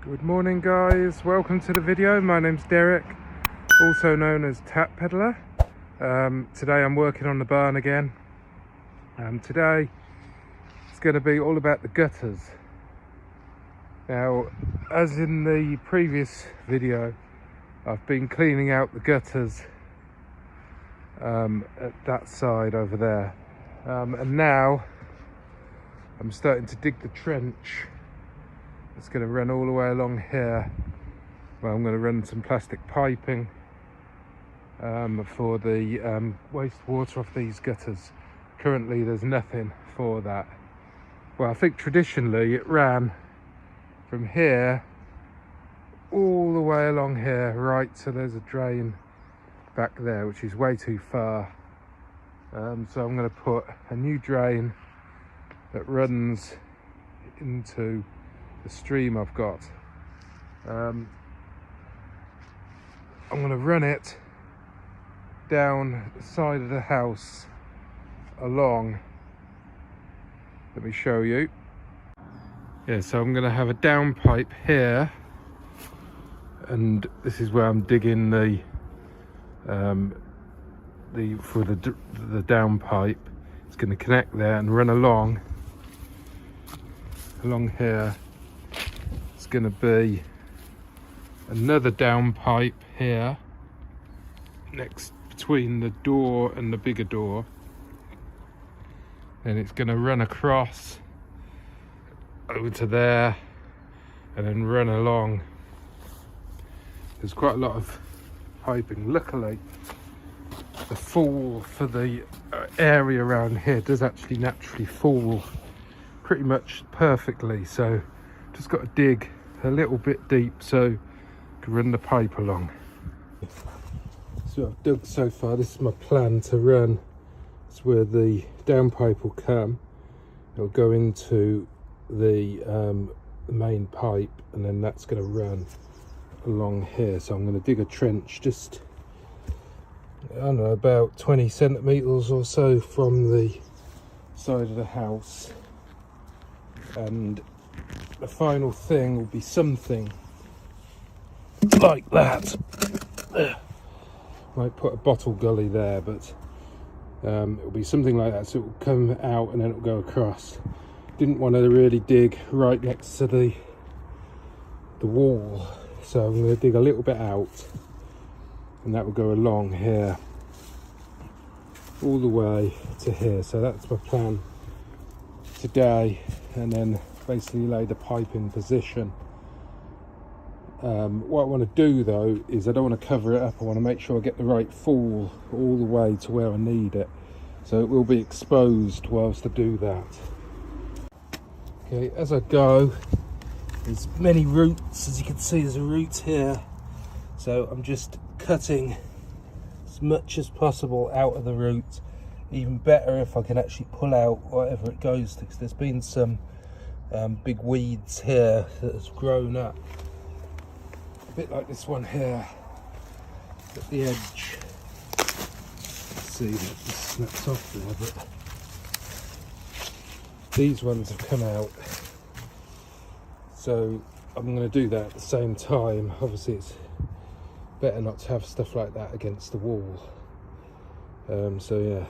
Good morning guys, welcome to the video. My name's Derek, also known as Tap Peddler. Today I'm working on the barn again. Today it's going to be all about the gutters. Now, as in the previous video, I've been cleaning out the gutters at that side over there, and now I'm starting to dig the trench. It's going to run all the way along here. Well, I'm going to run some plastic piping for the wastewater off these gutters. Currently there's nothing for that. Well, I think traditionally it ran from here all the way along here, right, so there's a drain back there which is way too far. So I'm going to put a new drain that runs into the stream I've got. I'm going to run it down the side of the house along. Let me show you. Yeah, so I'm going to have a down pipe here, and this is where I'm digging the down pipe. It's going to connect there and run along here. It's going to be another down pipe here next between the door and the bigger door, and it's going to run across over to there and then run along. There's quite a lot of piping. Luckily the fall for the area around here does actually naturally fall pretty much perfectly, so just got to dig a little bit deep so I can run the pipe along. So I've dug so far. This is my plan to run. It's where the down pipe will come. It'll go into the main pipe, and then that's going to run along here. So I'm going to dig a trench just, I don't know, about 20 centimeters or so from the side of the house, and the final thing will be something like that. Might put a bottle gully there, but it'll be something like that, so it will come out and then it'll go across. Didn't want to really dig right next to the wall, so I'm going to dig a little bit out, and that will go along here all the way to here. So that's my plan today, and then basically lay the pipe in position. What I want to do though is I don't want to cover it up. I want to make sure I get the right fall all the way to where I need it, so it will be exposed whilst I do that. Okay, as I go, there's many roots. As you can see, there's a root here, so I'm just cutting as much as possible out of the root. Even better if I can actually pull out whatever it goes to, because there's been some big weeds here that has grown up, a bit like this one here at the edge. See, that just snaps off there, but these ones have come out, so I'm going to do that at the same time. Obviously it's better not to have stuff like that against the wall, so yeah,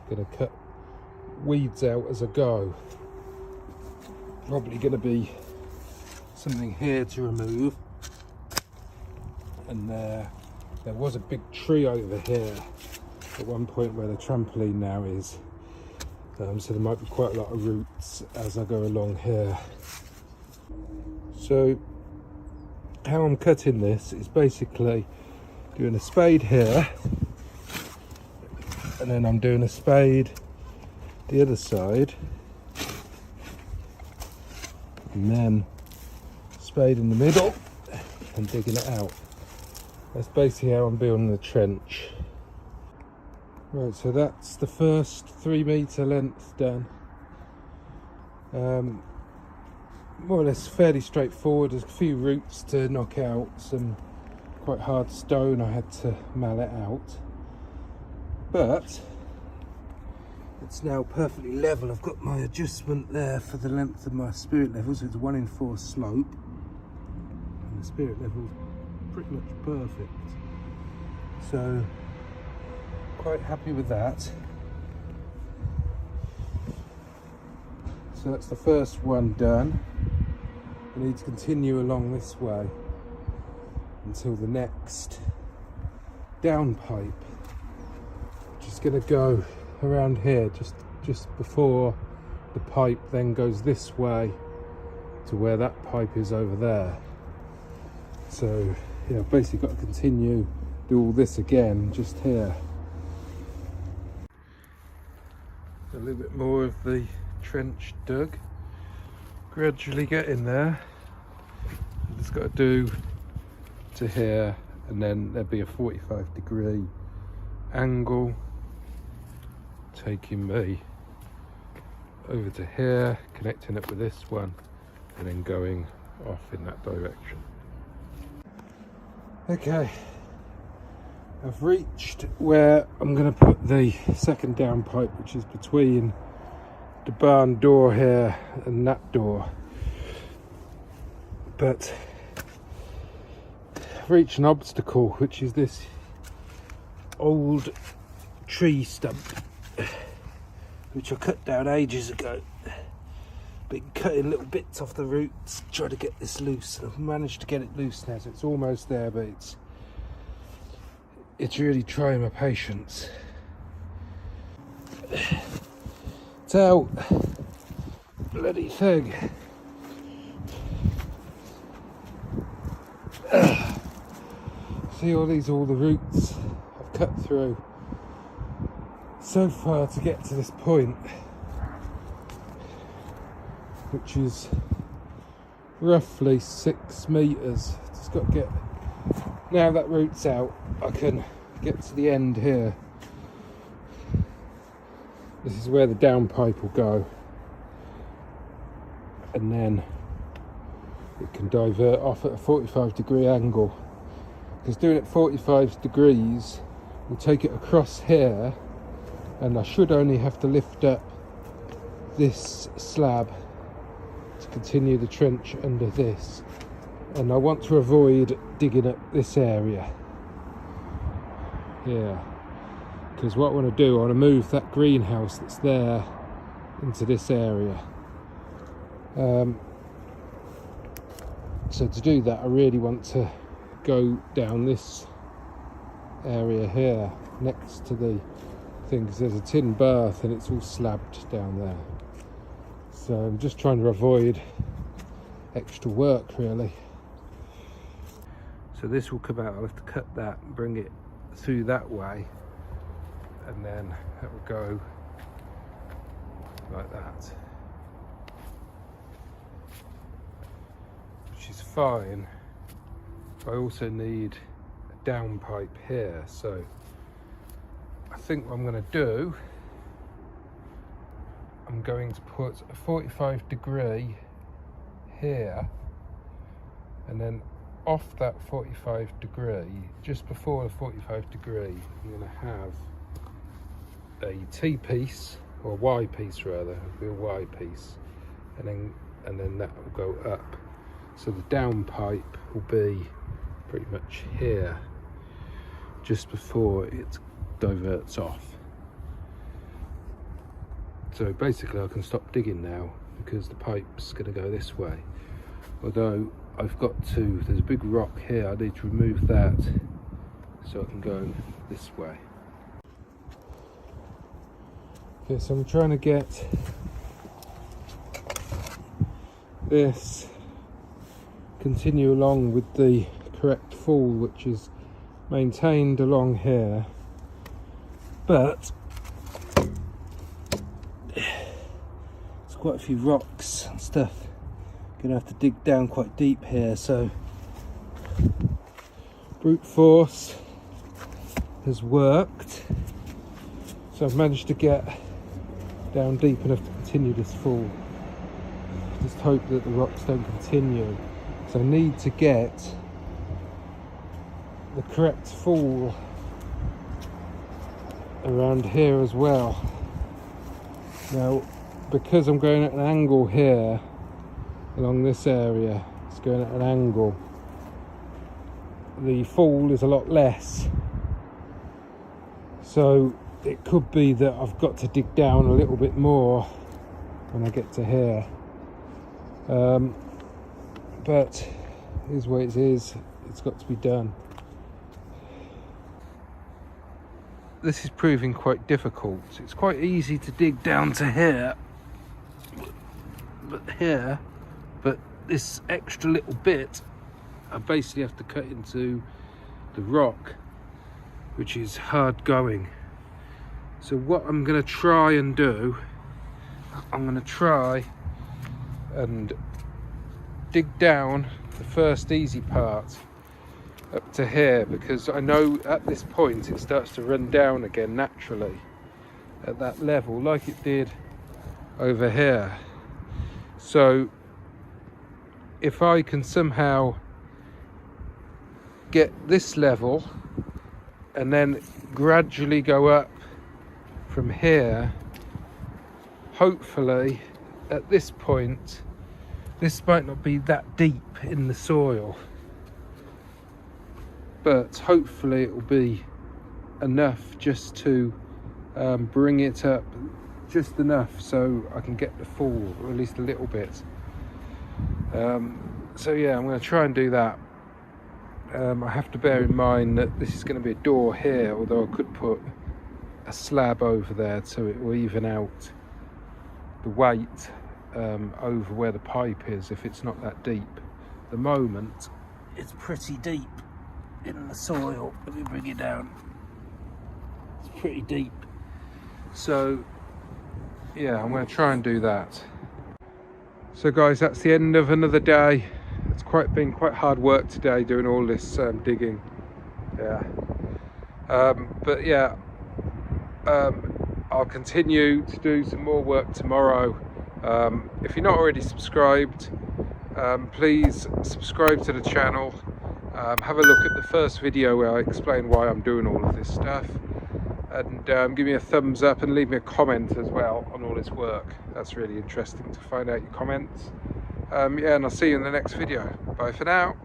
going to cut weeds out as I go. Probably going to be something here to remove, and there was a big tree over here at one point where the trampoline now is, so there might be quite a lot of roots as I go along here. So how I'm cutting this is basically doing a spade here, and then I'm doing a spade the other side, and then spade in the middle and digging it out. That's basically how I'm building the trench. Right, so that's the first 3 metre length done. More or less fairly straightforward. There's a few roots to knock out, some quite hard stone I had to mallet out, but it's now perfectly level. I've got my adjustment there for the length of my spirit level, so it's 1 in 4 slope. the spirit level's pretty much perfect. So quite happy with that. So that's the first one done. We need to continue along this way until the next downpipe, which is going to go around here just before the pipe then goes this way to where that pipe is over there. So yeah, I've basically got to continue, do all this again just here. A little bit more of the trench dug, gradually getting there. I've just got to do to here, and then there'll be a 45-degree angle taking me over to here, connecting it with this one, and then going off in that direction. Okay, I've reached where I'm going to put the second downpipe, which is between the barn door here and that door. But I've reached an obstacle, which is this old tree stump, which I cut down ages ago. Been cutting little bits off the roots, trying to get this loose, and I've managed to get it loose now, so it's almost there, but it's really trying my patience. It's out. Bloody thing. See all the roots I've cut through so far to get to this point, which is roughly 6 meters. Just got to get, now that root's out, I can get to the end here. This is where the downpipe will go, and then it can divert off at a 45-degree angle, because doing it 45 degrees will take it across here, and I should only have to lift up this slab to continue the trench under this, and I want to avoid digging up this area. Yeah, because what I want to do, I want to move that greenhouse that's there into this area. So to do that, I really want to go down this area here next to the thing, because there's a tin bath and it's all slabbed down there. So I'm just trying to avoid extra work, really. So this will come out, I'll have to cut that and bring it through that way, and then it will go like that, which is fine. I also need a downpipe here, so I think what I'm going to do, I'm going to put a 45-degree here, and then off that 45-degree, just before the 45-degree, I'm going to have a T-piece, or a Y-piece rather, it'll be a Y-piece, and then that will go up. So the downpipe will be pretty much here, just before it diverts off. So basically I can stop digging now, because the pipe's going to go this way. Although I've got to, there's a big rock here, I need to remove that so I can go this way. Okay, so I'm trying to get this continue along with the correct fall, which is maintained along here, but there's quite a few rocks and stuff. Gonna have to dig down quite deep here, so brute force has worked. So I've managed to get down deep enough to continue this fall. Just hope that the rocks don't continue. So I need to get the correct fall around here as well. Now, because I'm going at an angle here, along this area, it's going at an angle, the fall is a lot less. So it could be that I've got to dig down a little bit more when I get to here. But here's what it is. It's got to be done. This is proving quite difficult. It's quite easy to dig down to here, but this extra little bit I basically have to cut into the rock, which is hard going. So what I'm going to try and do, I'm going to try and dig down the first easy part up to here, because I know at this point it starts to run down again naturally at that level like it did over here. So if I can somehow get this level and then gradually go up from here, hopefully at this point this might not be that deep in the soil, but hopefully it will be enough just to bring it up just enough so I can get the fall, or at least a little bit. So yeah, I'm going to try and do that. I have to bear in mind that this is going to be a door here, although I could put a slab over there so it will even out the weight over where the pipe is if it's not that deep. At the moment it's pretty deep in the soil. Let me bring it down. It's pretty deep. So yeah, I'm going to try and do that. So guys, that's the end of another day. It's been quite hard work today doing all this digging. Yeah. But yeah, I'll continue to do some more work tomorrow. If you're not already subscribed, please subscribe to the channel. Have a look at the first video where I explain why I'm doing all of this stuff, and give me a thumbs up and leave me a comment as well on all this work. That's really interesting to find out your comments. Yeah, and I'll see you in the next video. Bye for now.